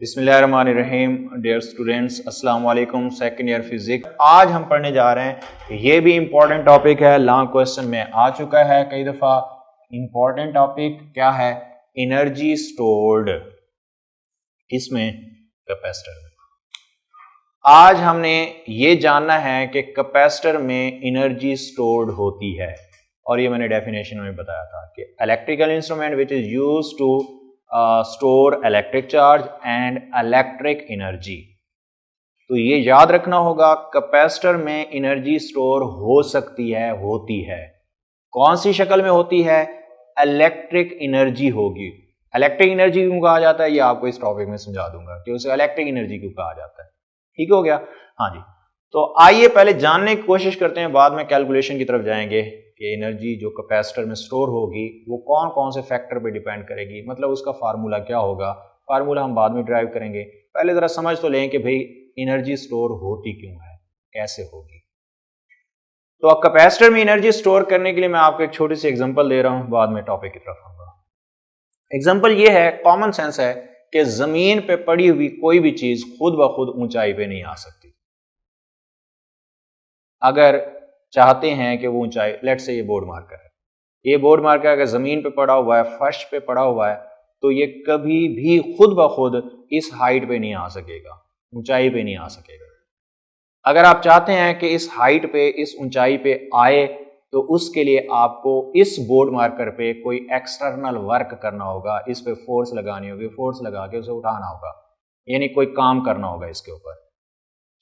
बिस्मिल्लाहिर्रहमानिर्रहीम। Dear students, अस्सलाम वालेकुम। Second year physics. आज हम पढ़ने जा रहे हैं, ये भी इंपॉर्टेंट टॉपिक है, लॉन्ग क्वेश्चन में आ चुका है कई दफा। इंपॉर्टेंट टॉपिक क्या है? एनर्जी स्टोर्ड, इसमें कैपेसिटर में। आज हमने ये जानना है कि कैपेसिटर में एनर्जी स्टोर्ड होती है, और ये मैंने डेफिनेशन में बताया था कि electrical instrument which is used to store electric charge and electric energy. तो ये याद रखना होगा, कैपेसिटर में एनर्जी स्टोर हो सकती है, होती है। कौन सी शक्ल में होती है? इलेक्ट्रिक एनर्जी होगी। इलेक्ट्रिक एनर्जी क्यों कहा जाता है, ये आपको इस टॉपिक में समझा दूंगा कि उसे इलेक्ट्रिक एनर्जी क्यों कहा जाता है। ठीक हो गया? हाँ जी। तो आइए पहले जानने की कोशिश करते हैं, बाद में कैलकुलेशन की तरफ जाएंगे कि एनर्जी जो कैपेसिटर में स्टोर होगी वो कौन कौन से फैक्टर पे डिपेंड करेगी, मतलब उसका फार्मूला क्या होगा। फार्मूला हम बाद में ड्राइव करेंगे, पहले जरा समझ तो लें कि भाई एनर्जी स्टोर होती क्यों है, कैसे होगी। तो अब कैपेसिटर में एनर्जी स्टोर करने के लिए मैं आपको एक छोटी सी एग्जांपल दे रहा हूं, बाद में टॉपिक की तरफ आऊंगा। एग्जांपल ये है, कॉमन सेंस है कि जमीन पे पड़ी हुई कोई भी चीज खुद ब खुद ऊंचाई पे नहीं आ सकती। अगर चाहते हैं कि वो ऊंचाई, लेट से ये बोर्ड मार्कर है, ये बोर्ड मार्कर अगर जमीन पे पड़ा हुआ है, फर्श पे पड़ा हुआ है, तो ये कभी भी खुद ब खुद इस हाइट पे नहीं आ सकेगा, ऊंचाई पे नहीं आ सकेगा। अगर आप चाहते हैं कि इस हाइट पे, इस ऊंचाई पे आए, तो उसके लिए आपको इस बोर्ड मार्कर पे कोई एक्सटर्नल वर्क करना होगा, इस पे फोर्स लगानी होगी, फोर्स लगा के उसे उठाना होगा, यानी कोई काम करना होगा इसके ऊपर।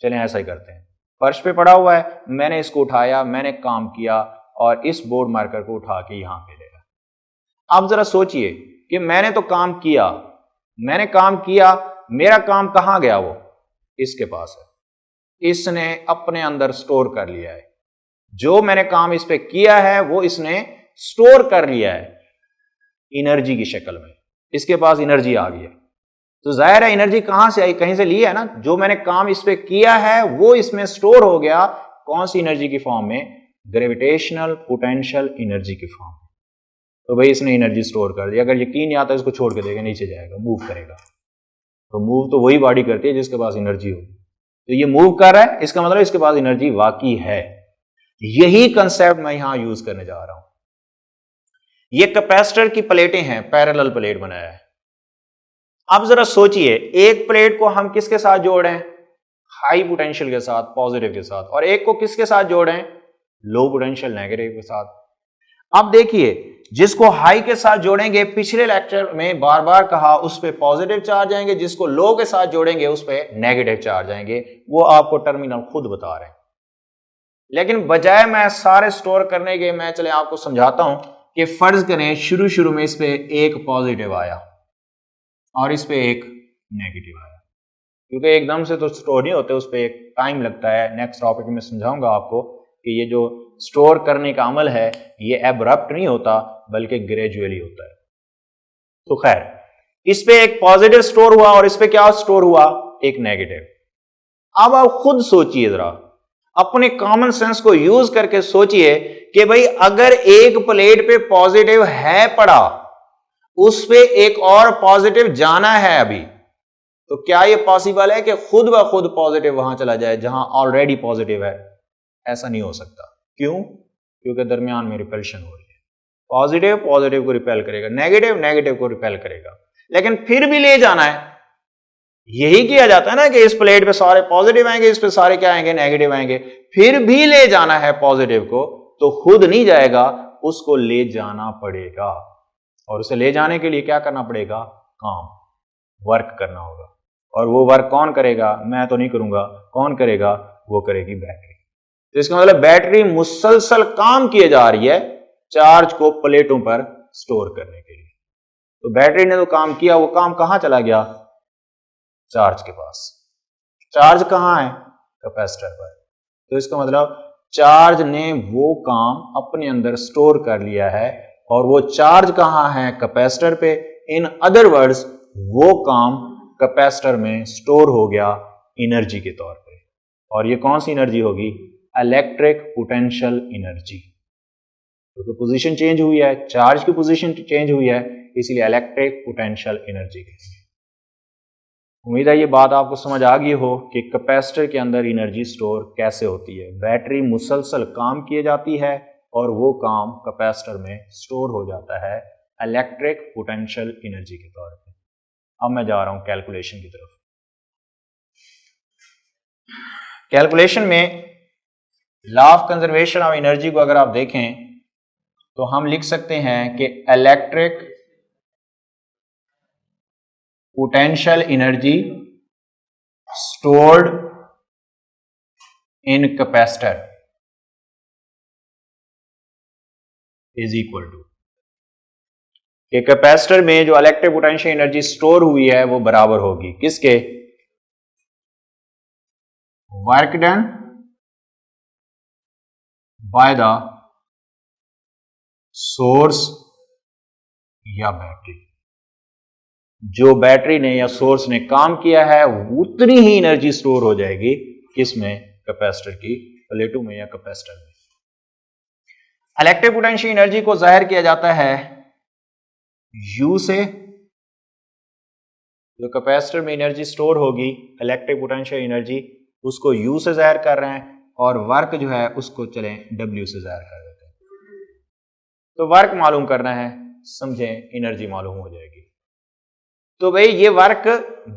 चलें ऐसा ही करते हैं। फर्श पे पड़ा हुआ है, मैंने इसको उठाया, मैंने काम किया और इस बोर्ड मार्कर को उठा के यहां पे ले गया। आप जरा सोचिए कि मैंने तो काम किया, मैंने काम किया, मेरा काम कहां गया? वो इसके पास है, इसने अपने अंदर स्टोर कर लिया है। जो मैंने काम इस पे किया है वो इसने स्टोर कर लिया है एनर्जी की शक्ल में, इसके पास एनर्जी आ गई है। तो जाहिर है एनर्जी कहां से आई? कहीं से ली है ना। जो मैंने काम इस पे किया है वो इसमें स्टोर हो गया। कौन सी एनर्जी की फॉर्म में? ग्रेविटेशनल पोटेंशियल एनर्जी की फॉर्म में। तो भाई इसने एनर्जी स्टोर कर दी। अगर यकीन नहीं आता, इसको छोड़ के देगा, नीचे जाएगा, मूव करेगा। तो मूव तो वही बॉडी करती है जिसके पास एनर्जी हो। तो ये मूव कर रहा है, इसका मतलब इसके पास एनर्जी वाकई है। यही कंसेप्ट मैं यहां यूज करने जा रहा हूं। ये कैपेसिटर की प्लेटें हैं, पैरेलल प्लेट बनाया है। अब जरा सोचिए, एक प्लेट को हम किसके साथ जोड़ रहे हैं? हाई पोटेंशियल के साथ, पॉजिटिव के साथ, और एक को किसके साथ जोड़ रहे हैं? लो पोटेंशियल, नेगेटिव के साथ। अब देखिए, जिसको हाई के साथ जोड़ेंगे, पिछले लेक्चर में बार बार कहा, उस पे पॉजिटिव चार्ज आएंगे, जिसको लो के साथ जोड़ेंगे उस पे नेगेटिव चार्ज आएंगे। वो आपको टर्मिनल खुद बता रहे हैं। लेकिन बजाय मैं सारे स्टोर करने के, मैं चले आपको समझाता हूं कि फर्ज करें शुरू में इस पे एक पॉजिटिव आया और इस पे एक नेगेटिव आया, क्योंकि एकदम से तो स्टोर नहीं होते, उस पे एक टाइम लगता है। नेक्स्ट टॉपिक में समझाऊंगा आपको कि ये जो स्टोर करने का अमल है ये एब्रप्ट नहीं होता, बल्कि ग्रेजुअली होता है। तो खैर, इस पे एक पॉजिटिव स्टोर हुआ और इस पे क्या स्टोर हुआ? एक नेगेटिव। अब आप खुद सोचिए, जरा अपने कॉमन सेंस को यूज करके सोचिए कि भाई अगर एक प्लेट पे पॉजिटिव है पड़ा, उस पे एक और पॉजिटिव जाना है अभी, तो क्या यह पॉसिबल है कि खुद ब खुद पॉजिटिव वहां चला जाए जहां ऑलरेडी पॉजिटिव है? ऐसा नहीं हो सकता। क्यों? क्योंकि दरमियान में रिपल्शन हो रही है। पॉजिटिव पॉजिटिव को रिपेल करेगा, नेगेटिव नेगेटिव को रिपेल करेगा, लेकिन फिर भी ले जाना है। यही किया जाता है ना कि इस प्लेट पे सारे पॉजिटिव आएंगे, इस पे सारे क्या आएंगे? नेगेटिव आएंगे। फिर भी ले जाना है पॉजिटिव को, तो खुद नहीं जाएगा, उसको ले जाना पड़ेगा। और उसे ले जाने के लिए क्या करना पड़ेगा? काम, वर्क करना होगा। और वो वर्क कौन करेगा? मैं तो नहीं करूंगा। कौन करेगा? वो करेगी बैटरी। तो इसका मतलब बैटरी मुसलसल काम किए जा रही है चार्ज को प्लेटों पर स्टोर करने के लिए। तो बैटरी ने तो काम किया, वो काम कहां चला गया? चार्ज के पास। चार्ज कहां है? कैपेसिटर पर। तो इसका मतलब चार्ज ने वो काम अपने अंदर स्टोर कर लिया है, और वो चार्ज कहां है? कैपेसिटर पे। इन अदर वर्ड्स, वो काम कैपेसिटर में स्टोर हो गया एनर्जी के तौर पे। और ये कौन सी एनर्जी होगी? Electric potential energy. क्योंकि पोजीशन चेंज हुई है, चार्ज की पोजीशन चेंज हुई है, इसीलिए इलेक्ट्रिक पोटेंशियल एनर्जी। उम्मीद है ये बात आपको समझ आ गई हो कि कैपेसिटर के अंदर एनर्जी स्टोर कैसे होती है। बैटरी मुसलसल काम किए जाती है और वो काम कैपेसिटर में स्टोर हो जाता है इलेक्ट्रिक पोटेंशियल एनर्जी के तौर पे। अब मैं जा रहा हूं कैलकुलेशन की तरफ। कैलकुलेशन में law of conservation of energy को अगर आप देखें तो हम लिख सकते हैं कि electric potential energy stored in capacitor is equal to, कि कैपेसिटर में जो इलेक्ट्रिक पोटेंशियल एनर्जी स्टोर हुई है वो बराबर होगी किसके, work done by the source या बैटरी। जो बैटरी ने या सोर्स ने काम किया है उतनी ही एनर्जी स्टोर हो जाएगी किसमें, कैपेसिटर की प्लेटों में या कैपेसिटर में। इलेक्ट्रिक पोटेंशियल एनर्जी को जाहिर किया जाता है U से, जो कैपेसिटर में एनर्जी स्टोर होगी इलेक्ट्रिक पोटेंशियल एनर्जी उसको U से जाहिर कर रहे हैं और वर्क जो है उसको चलें W से जाहिर कर देते हैं। तो वर्क मालूम करना है, समझें, एनर्जी मालूम हो जाएगी। तो भाई ये वर्क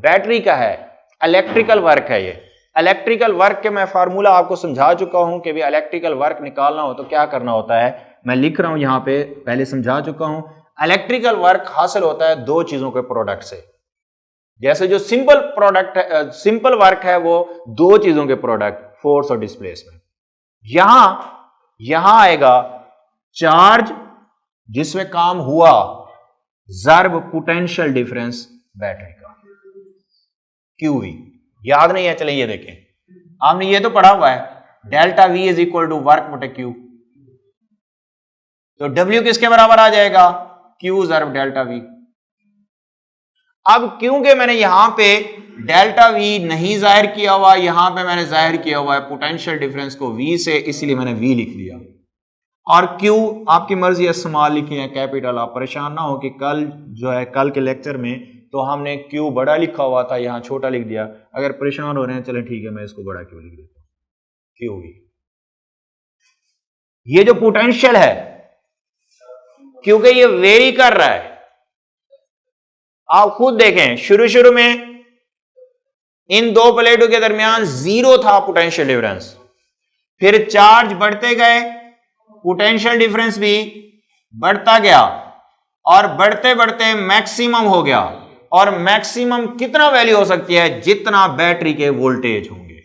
बैटरी का है, इलेक्ट्रिकल वर्क है। ये इलेक्ट्रिकल वर्क के मैं फार्मूला आपको समझा चुका हूं कि भाई इलेक्ट्रिकल वर्क निकालना हो तो क्या करना होता है, मैं लिख रहा हूं यहां पे, पहले समझा चुका हूं। इलेक्ट्रिकल वर्क हासिल होता है दो चीजों के प्रोडक्ट से। जैसे जो सिंपल प्रोडक्ट है, सिंपल वर्क है वो दो चीजों के प्रोडक्ट, फोर्स और डिस्प्लेसमेंट। यहां आएगा चार्ज जिसमें काम हुआ ज़र्ब पोटेंशियल डिफरेंस बैटरी का, QV। याद नहीं है, चलिए ये देखें, आपने ये तो पढ़ा हुआ है, delta V is equal to work बटे Q। तो W किसके बराबर आ जाएगा, Q ज़र्ब डेल्टा V। अब क्योंकि मैंने यहां पे डेल्टा V नहीं जाहिर किया हुआ, यहां पे मैंने जाहिर किया हुआ है पोटेंशियल डिफरेंस को V से, इसलिए मैंने V लिख दिया। और Q आपकी मर्जी है, स्मॉल लिखी है कैपिटल। आप परेशान ना हो कि कल जो है, कल के लेक्चर में तो हमने Q बड़ा लिखा हुआ था, यहां छोटा लिख दिया। अगर परेशान हो रहे हैं, चले ठीक है, मैं इसको बड़ा क्यों लिख देता हूं, QV। ये जो पोटेंशियल है, क्योंकि ये वेरी कर रहा है, आप खुद देखें शुरू में इन दो प्लेटों के दरमियान 0 था पोटेंशियल डिफरेंस, फिर चार्ज बढ़ते गए, पोटेंशियल डिफरेंस भी बढ़ता गया और बढ़ते बढ़ते मैक्सिमम हो गया। और मैक्सिमम कितना वैल्यू हो सकती है, जितना बैटरी के वोल्टेज होंगे।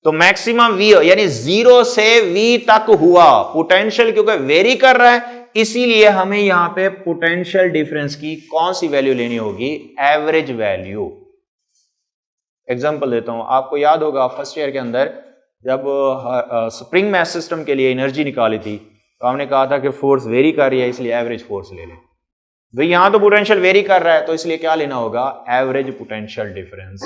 तो मैक्सिमम V यानी 0 से V तक हुआ पोटेंशियल, क्योंकि वेरी कर रहा है, इसीलिए हमें यहां पे पोटेंशियल डिफरेंस की कौन सी वैल्यू लेनी होगी, एवरेज वैल्यू। एग्जांपल देता हूं, आपको याद होगा फर्स्ट ईयर के अंदर जब स्प्रिंग मैस सिस्टम के लिए एनर्जी निकाली थी तो हमने कहा था कि फोर्स वेरी कर रही है, इसलिए एवरेज फोर्स ले लें। भाई यहां तो पोटेंशियल वेरी कर रहा है, तो इसलिए क्या लेना होगा, एवरेज पोटेंशियल डिफरेंस।